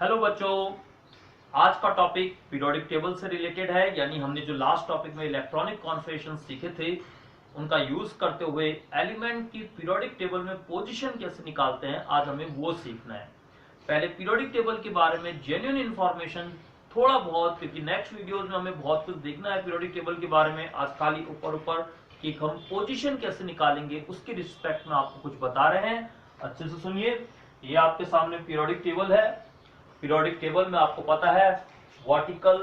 Hello बच्चों, आज का टॉपिक पीरियोडिक टेबल से रिलेटेड है। यानी हमने जो लास्ट टॉपिक में इलेक्ट्रॉनिक कॉन्फ़िगरेशन सीखे थे उनका यूज करते हुए एलिमेंट की पीरियोडिक टेबल में पोजीशन कैसे निकालते हैं, आज हमें वो सीखना है। पहले पीरियोडिक टेबल के बारे में जेन्युइन इंफॉर्मेशन थोड़ा बहुत, क्योंकि नेक्स्ट वीडियोज में हमें बहुत कुछ देखना है पीरियोडिक टेबल के बारे में। आज खाली ऊपर ऊपर कि हम पोजीशन कैसे निकालेंगे उसके रिस्पेक्ट में आपको कुछ बता रहे हैं। अच्छे से सुनिए। ये आपके सामने पीरियोडिक टेबल है। पीरियोडिक टेबल में आपको पता है वर्टिकल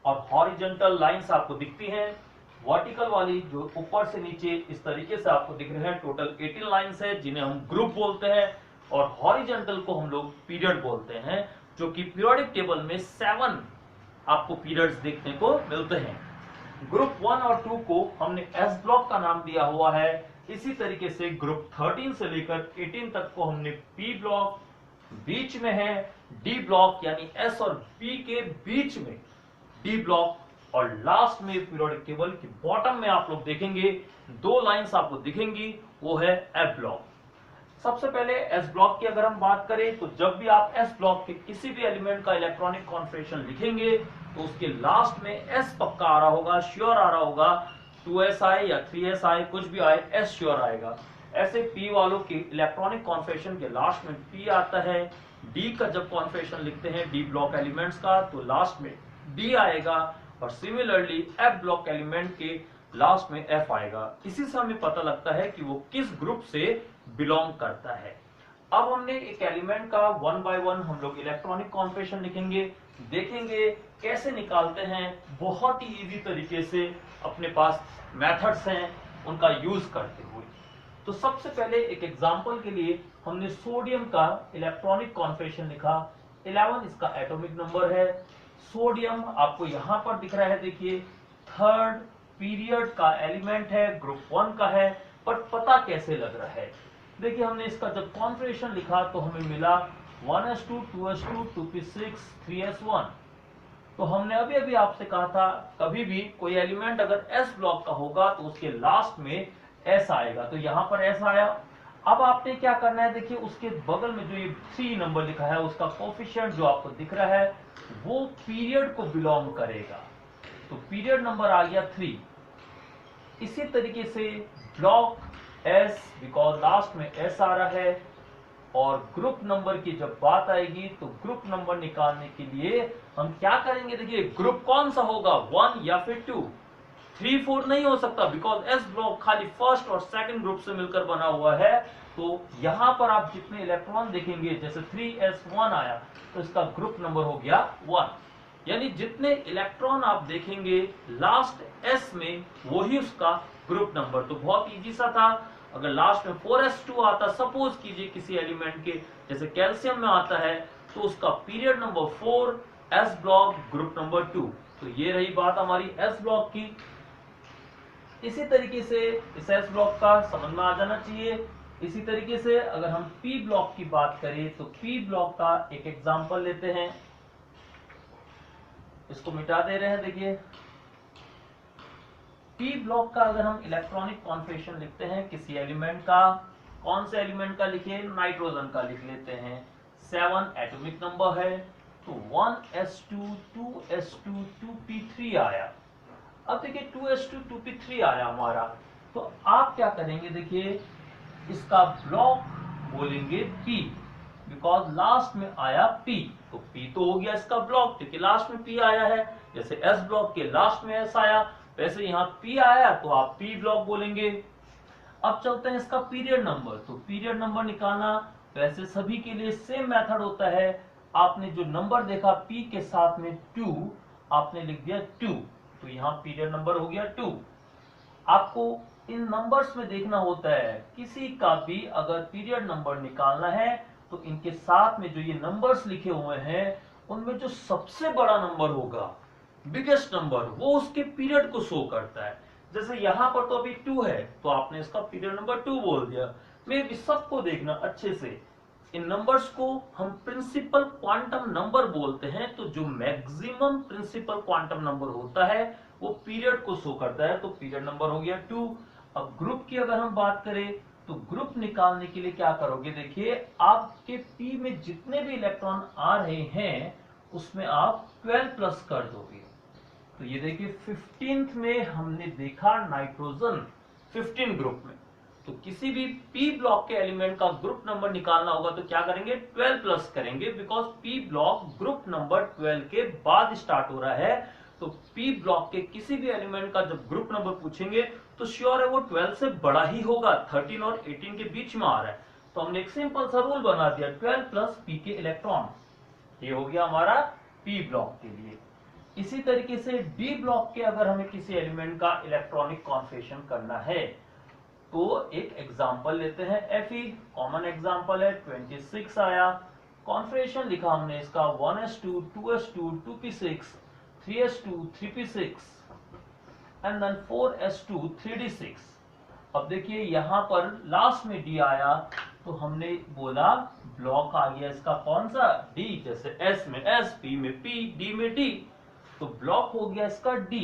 और हॉरिजॉन्टल लाइंस आपको दिखती हैं। वर्टिकल वाली जो ऊपर से नीचे इस तरीके से आपको दिख रहे हैं, टोटल 18 लाइंस है जिन्हें हम ग्रुप बोलते हैं, और हॉरिजॉन्टल को हम लोग पीरियड बोलते हैं, जो कि पीरियोडिक टेबल में 7 आपको पीरियड्स देखने को मिलते हैं। ग्रुप 1 और 2 को हमने एस ब्लॉक का नाम दिया हुआ है। इसी तरीके से ग्रुप 13 से लेकर 18 तक को हमने पी ब्लॉक, बीच में है डी ब्लॉक, यानी एस और पी के बीच में डी ब्लॉक, और लास्ट में पीरियोडिक टेबल की बॉटम में आप लोग देखेंगे 2 लाइंस आपको दिखेंगी, वो है एफ ब्लॉक। सबसे पहले एस ब्लॉक की अगर हम बात करें तो जब भी आप एस ब्लॉक के किसी भी एलिमेंट का इलेक्ट्रॉनिक कॉन्फ़िगरेशन लिखेंगे तो उसके लास्ट में एस पक्का आ रहा होगा, श्योर आ रहा होगा। 2s आए या 3s आए, कुछ भी आए, एस श्योर आएगा। ऐसे पी वालों की इलेक्ट्रॉनिक कॉन्फ़िगरेशन के लास्ट में पी आता है। डी का जब कॉन्फ़िगरेशन लिखते हैं डी ब्लॉक एलिमेंट्स का तो लास्ट में डी आएगा, और सिमिलरली एफ ब्लॉक एलिमेंट के लास्ट में एफ आएगा। इसी से हमें पता लगता है कि वो किस ग्रुप से बिलोंग करता है। अब हमने एक एलिमेंट का 1 बाय 1 हम लोग इलेक्ट्रॉनिक कॉन्फ़िगरेशन लिखेंगे, देखेंगे कैसे निकालते हैं। बहुत ही इजी तरीके से अपने पास मेथड्स हैं उनका यूज करते हुए। तो सबसे पहले एक एग्जांपल के लिए हमने सोडियम का इलेक्ट्रॉनिक कॉन्फ़िगरेशन लिखा। 11 इसका एटॉमिक नंबर है। सोडियम आपको यहां पर दिख रहा है, देखिए थर्ड पीरियड का एलिमेंट है, ग्रुप 1 का है, पर पता कैसे लग रहा है। देखिए हमने इसका जब कॉन्फ़िगरेशन लिखा तो हमें मिला 1s2 2s2 2p6 3s1। तो हमने अभी अभी आपसे कहा था कभी भी कोई एलिमेंट अगर एस ब्लॉक का होगा तो उसके लास्ट में एस आएगा, तो यहां पर एस आया। अब आपने क्या करना है, देखिए उसके बगल में जो ये 3 नंबर लिखा है उसका कोफिशिएंट जो आपको दिख रहा है वो पीरियड को बिलोंग करेगा, तो पीरियड नंबर आ गया 3। इसी तरीके से ब्लॉक एस, बिकॉज लास्ट में एस आ रहा है, और ग्रुप नंबर की जब बात आएगी तो ग्रुप नंबर निकालने के लिए हम क्या करेंगे, देखिए ग्रुप कौन सा होगा, 1 या फिर 2। 3 4 नहीं हो सकता, बिकॉज एस ब्लॉक खाली फर्स्ट और सेकंड ग्रुप से मिलकर बना हुआ है। तो यहां पर आप जितने इलेक्ट्रॉन देखेंगे, जैसे 3s1 आया तो इसका ग्रुप नंबर हो गया 1। यानी जितने इलेक्ट्रॉन आप देखेंगे लास्ट एस में वही उसका ग्रुप नंबर। तो बहुत इजी सा था। अगर लास्ट में 4s2 आता, सपोज कीजिए किसी एलिमेंट के, जैसे कैल्शियम में आता है, तो उसका period number 4, S block, group number 2। तो ये रही बात हमारी एस ब्लॉक की। इसी तरीके से इस एस ब्लॉक का समझ में आ जाना चाहिए। इसी तरीके से अगर हम पी ब्लॉक की बात करें तो पी ब्लॉक का एक एग्जांपल लेते हैं। इसको मिटा दे रहे हैं। देखिए पी ब्लॉक का अगर हम इलेक्ट्रॉनिक कॉन्फ़िगरेशन लिखते हैं किसी एलिमेंट का, कौन से एलिमेंट का लिखे, नाइट्रोजन का लिख लेते हैं। 7 एटॉमिक नंबर है, तो 1s2 2s2 2p3 आया। अब देखिए 2s2 2p3 आया हमारा, तो आप क्या करेंगे, देखिए इसका ब्लॉक बोलेंगे P, बिकॉज लास्ट में आया P, तो P तो हो गया इसका ब्लॉक क्योंकि लास्ट में P आया है। जैसे S ब्लॉक के लास्ट में S आया, वैसे यहाँ P आया तो आप P ब्लॉक बोलेंगे। अब चलते हैं इसका पीरियड नंबर। तो पीरियड नंबर निकालना वैसे सभी के लिए सेम मेथड होता है। आपने जो नंबर देखा P के साथ में 2, आपने लिख दिया 2, तो यहाँ पीरियड नंबर हो गया 2। आपको इन नंबर्स में देखना होता है, किसी का भी अगर पीरियड नंबर निकालना है तो इनके साथ में जो ये नंबर्स लिखे हुए हैं उनमें जो सबसे बड़ा नंबर होगा, बिगेस्ट नंबर, वो उसके पीरियड को शो करता है। जैसे यहां पर तो अभी 2 है तो आपने इसका पीरियड नंबर 2 बोल दिया। मैं भी सबको देखना अच्छे से, इन नंबर्स को हम प्रिंसिपल क्वांटम नंबर बोलते हैं। तो जो मैक्सिमम प्रिंसिपल क्वांटम नंबर होता है वो पीरियड को शो करता है, तो पीरियड नंबर हो गया 2। अब ग्रुप की अगर हम बात करें तो ग्रुप निकालने के लिए क्या करोगे, देखिए आपके P में जितने भी इलेक्ट्रॉन आ रहे हैं उसमें आप 12 प्लस कर दोगे। तो ये देखिए 15th में हमने देखा नाइट्रोजन 15 ग्रुप में, तो किसी भी P ब्लॉक के एलिमेंट का ग्रुप नंबर निकालना होगा तो क्या करेंगे, 12 प्लस करेंगे, because P block group number 12 के बाद स्टार्ट हो रहा है। तो P ब्लॉक के किसी भी एलिमेंट का जब ग्रुप नंबर पूछेंगे तो श्योर है वो 12 से बड़ा ही होगा, 13 और 18 के बीच में आ रहा है। तो हमने एक सिंपल सा रूल बना दिया, 12 प्लस P के इलेक्ट्रॉन, ये हो गया हमारा P ब्लॉक के लिए। इसी तरीके से D ब्लॉक के अगर हमें किसी एलिमेंट का इलेक्ट्रॉनिक कॉन्फ़िगरेशन करना है तो एक एग्जांपल लेते हैं, Fe कॉमन एग्जांपल है, 26 आया, कॉन्फ़िगरेशन लिखा हमने इसका 1s2 2s2 2p6 3s2 3p6 and then 4s2 3d6। अब देखिए यहां पर लास्ट में D आया तो हमने बोला ब्लॉक आ गया इसका कौन सा, D, जैसे S में S, P में P, D में D, तो ब्लॉक हो गया इसका D।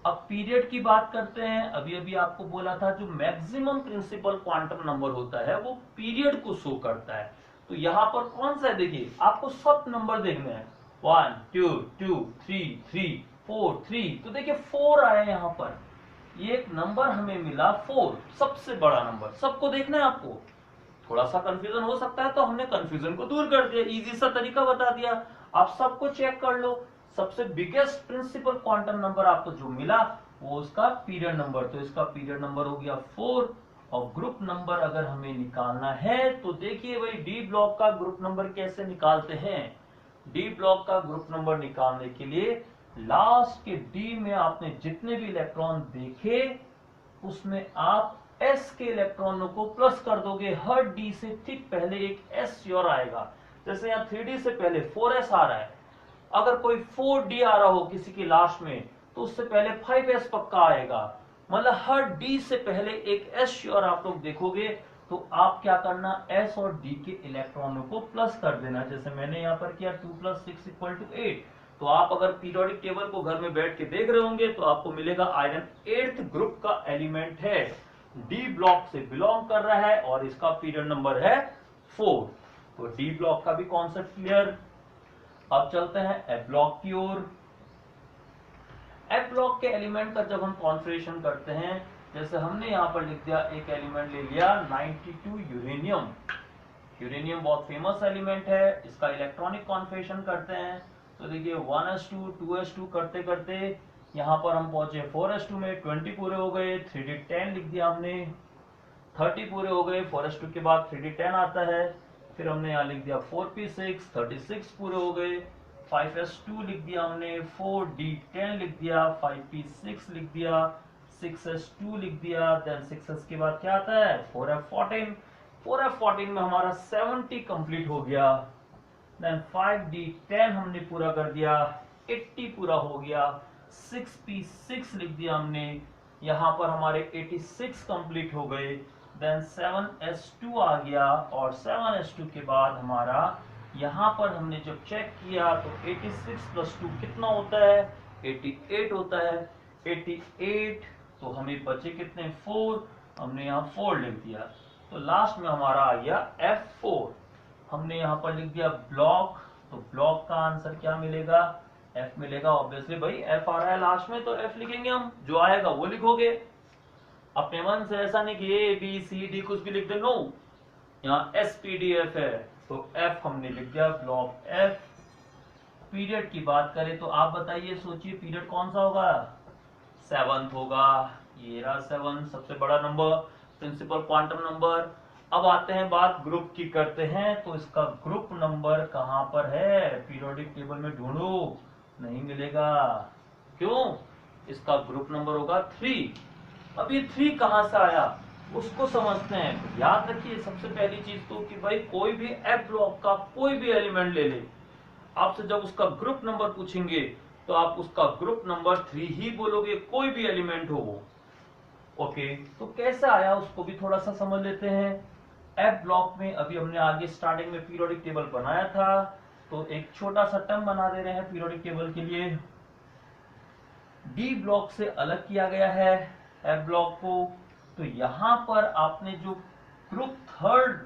अब पीरियड की बात करते हैं, अभी अभी आपको बोला था जो मैक्सिमम प्रिंसिपल क्वांटम नंबर होता है वो पीरियड को शो करता है। तो यहाँ पर कौन सा है, देखिए आपको सब नंबर देखने हैं, 1 2 2 3 3 4 3, तो देखिए 4 आया यहाँ पर, ये एक नंबर हमें मिला 4, सबसे बड़ा नंबर, सबको देखना है आपको। थोड़ा सा कंफ्यूजन हो सकता है तो हमने कंफ्यूजन को दूर कर दिया, इजी सा तरीका बता दिया, आप सबको चेक कर लो। सबसे बिगेस्ट प्रिंसिपल क्वांटम नंबर आपको जो मिला वो उसका पीरियड नंबर, तो इसका पीरियड नंबर हो गया 4। और ग्रुप नंबर अगर हमें निकालना है तो देखिए भाई डी ब्लॉक का ग्रुप नंबर कैसे निकालते हैं। डी ब्लॉक का ग्रुप नंबर निकालने के लिए लास्ट के डी में आपने जितने भी इलेक्ट्रॉन देखे उसमें आप s के इलेक्ट्रॉनों को प्लस कर दोगे, हर d से ठीक पहले एक s श्योर आएगा। जैसे यहाँ 3d से पहले 4s आ रहा है, अगर कोई 4d आ रहा हो किसी की लास्ट में तो उससे पहले 5s पक्का आएगा, मतलब हर d से पहले एक s श्योर आप लोग देखोगे। तो आप क्या करना, s और d के इलेक्ट्रॉनों को प्लस कर देना, जैसे मैंने यहाँ पर किया 2 + 6 = 8। तो आप अगर पीरियोडिक टेबल को घर में बैठ के देख रहे होंगे तो आपको मिलेगा आयरन 8th ग्रुप का एलिमेंट है, डी ब्लॉक से बिलोंग कर रहा है और इसका पीरियड नंबर है 4। तो डी ब्लॉक का भी कॉन्सेप्ट क्लियर। अब चलते हैं एफ ब्लॉक की ओर। एफ ब्लॉक के एलिमेंट का जब हम कॉन्फ़िगरेशन करते हैं, जैसे हमने यहाँ पर लिख दिया, एक एलिमेंट ले लिया 92 यूरेनियम। यूरेनियम बहुत फेमस एलिमेंट है, इसका इलेक्ट्रॉनिक कॉन्फ़िगरेशन करते हैं तो देखिए 1s2 2s2 करते करते यहाँ पर हम पहुंचे 4s2 में, 20 पूरे हो गए, 3d10 लिख दिया हमने, 30 पूरे हो गए, 4s2 के बाद 3d10 आता है, फिर हमने यहाँ लिख दिया 4p6, 36 पूरे हो गए, 5s2 लिख दिया हमने, 4d10 लिख दिया, 5p6 लिख दिया, 6s2 लिख दिया, देन 6s के बाद क्या आता है 4f14। 4f14 में हमारा 70 कंप्लीट हो गया, देन 5d10 हमने पूरा कर दिया, 80 पूरा हो गया, 6p6 लिख दिया हमने, यहाँ पर हमारे 86 कंप्लीट हो गए, देन 7s2 आ गया और 7s2 के बाद हमारा यहाँ पर हमने जब चेक किया तो 86 + 2 कितना होता है, 88 होता है। 88 तो हमें बचे कितने 4, हमने यहाँ 4 लिख दिया, तो लास्ट में हमारा आ गया F4। हमने यहाँ पर लिख दिया ब्लॉक, तो ब्लॉक का आंसर क्या मिलेगा, F मिलेगा। ऑब्वियसली भाई F आ रहा है लास्ट में तो F लिखेंगे हम, जो आएगा वो लिखोगे। अपने मन से ऐसा नहीं कि A B C D कुछ भी लिख दे, नो, यहाँ SPDF है तो F हमने लिख दिया, ब्लॉक F। पीरियड की बात करें तो आप बताइए, सोचिए पीरियड कौन सा होगा, 7th होगा, ये रहा 7 सबसे बड़ा नंबर, प्रिंसिपल क्वांटम नंबर। अब आते हैं बात ग्रुप की करते हैं, तो इसका ग्रुप नंबर कहां पर है, पीरियोडिक टेबल में ढूंढो, नहीं मिलेगा, क्यों, इसका ग्रुप नंबर होगा 3। अब ये 3 कहां से आया उसको समझते हैं। याद रखिए सबसे पहली चीज तो कि भाई कोई भी एफ ब्लॉक का कोई भी एलिमेंट ले ले, आपसे जब उसका ग्रुप नंबर पूछेंगे तो आप उसका ग्रुप नंबर 3 ही बोलोगे, कोई भी एलिमेंट हो वो। ओके, तो कैसे आया उसको भी थोड़ा सा समझ लेते हैं। एफ ब्लॉक में अभी हमने आगे स्टार्टिंग में पीरियोडिक टेबल बनाया था, तो एक छोटा सा टर्म बना दे रहे हैं पीरियोडिक टेबल के लिए। डी ब्लॉक से अलग किया गया है एफ ब्लॉक को, तो यहां पर आपने जो ग्रुप थर्ड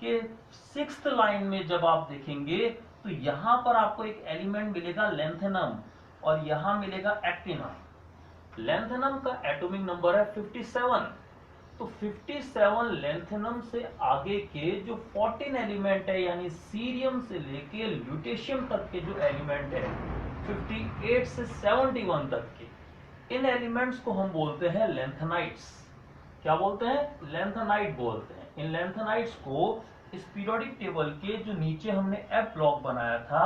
के 6th लाइन में जब आप देखेंगे तो यहां पर आपको एक एलिमेंट मिलेगा लेंथेनम और यहां मिलेगा एक्टिनम। लेंथेनम का एटॉमिक नंबर है 57, तो 57 लेंथेनम से आगे के जो 14 एलिमेंट है यानी सीरियम से लेके ल्यूटेशियम तक के जो एलिमेंट है 58 से 71 तक के, इन एलिमेंट्स को हम बोलते हैं लेंथेनाइट्स। क्या बोलते हैं? लेंथेनाइट बोलते हैं। इन लेंथेनाइट्स को इस पीरियोडिक टेबल के जो नीचे हमने एफ ब्लॉक बनाया था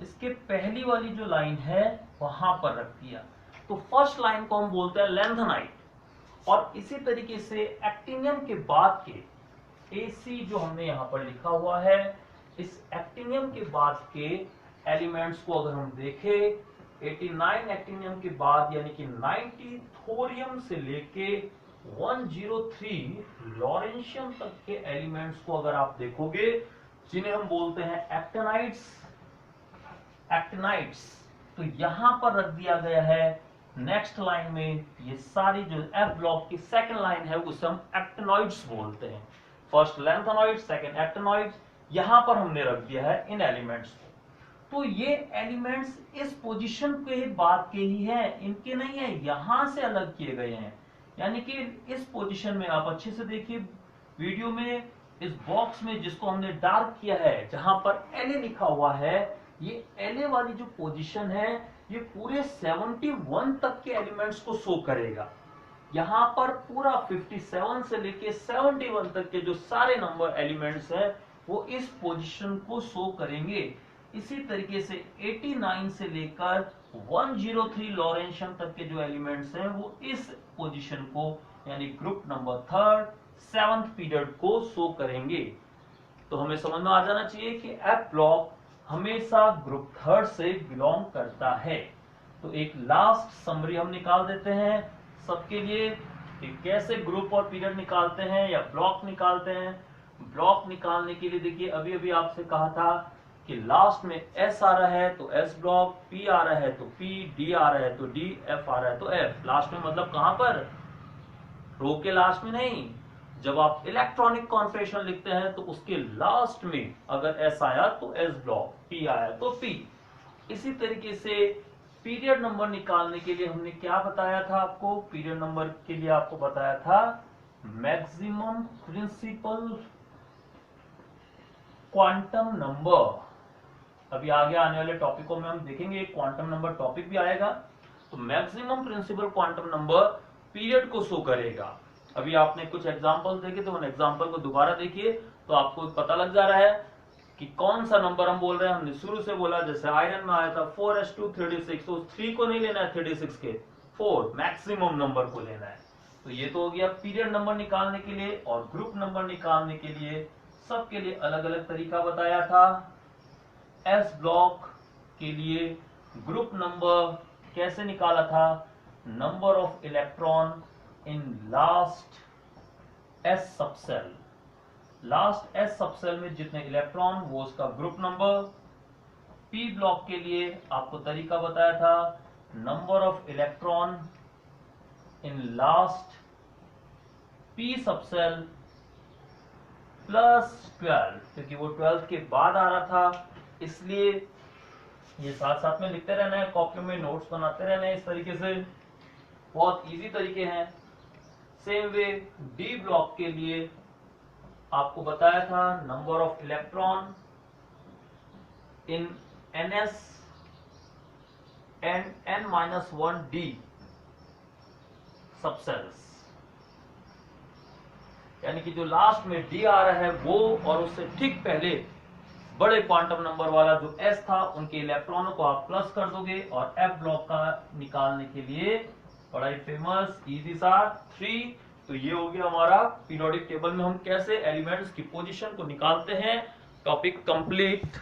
इसके पहली वाली जो लाइन है वहां पर रख दिया, तो फर्स्ट लाइन को हम बोलते हैं लेंथेनाइट। और इसी तरीके से एक्टिनियम के बाद के एसी जो हमने यहां पर लिखा हुआ है, इस एक्टिनियम के बाद के एलिमेंट्स को अगर हम देखें 89 एक्टिनियम के बाद यानी कि 90 थोरियम से लेके 103 लॉरेंशियम तक के एलिमेंट्स को अगर आप देखोगे जिन्हें हम बोलते हैं एक्टिनाइट्स, तो यहां पर रख दिया गया है नेक्स्ट लाइन में। ये सारी जो एफ ब्लॉक की सेकंड लाइन है उसे हम एक्टिनॉइड्स बोलते हैं। फर्स्ट लेंथेनॉइड, सेकंड एक्टिनॉइड्स, यहां पर हमने रख दिया है इन एलिमेंट्स को। तो ये एलिमेंट्स इस पोजीशन के बाद के ही है, इनके नहीं है, यहां से अलग किए गए हैं। यानी कि इस पोजीशन में आप अच्छे से देखिए वीडियो में, इस बॉक्स में जिसको हमने डार्क किया है जहां पर LA लिखा हुआ है, ये LA वाली जो पोजीशन है ये पूरे 71 तक के एलिमेंट्स को शो करेगा। यहां पर पूरा 57 से लेके 71 तक के जो सारे नंबर एलिमेंट्स हैं वो इस पोजीशन को शो करेंगे। इसी तरीके से 89 से लेकर 103 लॉरेंशियम तक के जो एलिमेंट्स हैं वो इस पोजीशन को यानी group number third 7th period को शो करेंगे। तो हमें समझ में आ जाना चाहिए कि एफ ब्लॉक हमेशा ग्रुप थर्ड से बिलोंग करता है। तो एक लास्ट समरी हम निकाल देते हैं सबके लिए कि कैसे ग्रुप और पीरियड निकालते हैं या ब्लॉक निकालते हैं। ब्लॉक निकालने के लिए देखिए अभी अभी आपसे कहा था कि लास्ट में S आ रहा है तो S ब्लॉक, P आ रहा है तो P, D आ रहा है तो D, F आ रहा है तो F। लास्ट में मतलब कहां पर? रो के लास्ट में नहीं। जब आप इलेक्ट्रॉनिक कॉन्फ़िगरेशन लिखते हैं तो उसके लास्ट में अगर S आया तो S ब्लॉक, P आया तो P। इसी तरीके से पीरियड नंबर निकालने के लिए हमने क्या बताया था आपको? पीरियड नंबर के लिए आपको बताया था मैक्सिमम प्रिंसिपल क्वांटम नंबर। अभी आगे आने वाले टॉपिकों में हम देखेंगे क्वांटम नंबर टॉपिक भी आएगा। तो maximum principal quantum number period को शो करेगा। अभी आपने कुछ एग्जांपल देखे तो उन एग्जांपल को दोबारा देखिए तो आपको पता लग जा रहा है कि कौन सा नंबर हम बोल रहे हैं। हमने शुरू से बोला जैसे आयरन में आया था 4s2 36, तो 3 को नहीं लेना है 36 के, 4 मैक्सिमम नंबर को लेना है। तो ये तो हो गया पीरियड नंबर निकालने के लिए। और ग्रुप नंबर निकालने के लिए सबके लिए अलग अलग तरीका बताया था। एस ब्लॉक के लिए ग्रुप नंबर कैसे निकाला था? Number of electron in last S subshell, last S subshell में जितने इलेक्ट्रॉन वो उसका ग्रुप नंबर। पी ब्लॉक के लिए आपको तरीका बताया था number of electron in last P subshell plus 12, क्योंकि वो 12 के बाद आ रहा था इसलिए ये साथ साथ में लिखते रहना है, कॉपी में नोट्स बनाते रहना है। इस तरीके से बहुत इजी तरीके हैं। सेम वे डी ब्लॉक के लिए आपको बताया था number of electron in NS and N-1D subcells, यानी कि जो लास्ट में D आ रहा है वो और उससे ठीक पहले बड़े क्वांटम नंबर वाला जो S था उनके इलेक्ट्रॉनों को आप प्लस कर दोगे। और F ब्लॉक का निकालने के लिए बड़ा ही फेमस इजी सा 3। तो ये हो गया हमारा पीरियोडिक टेबल में हम कैसे एलिमेंट्स की पोजीशन को निकालते हैं। Topic complete.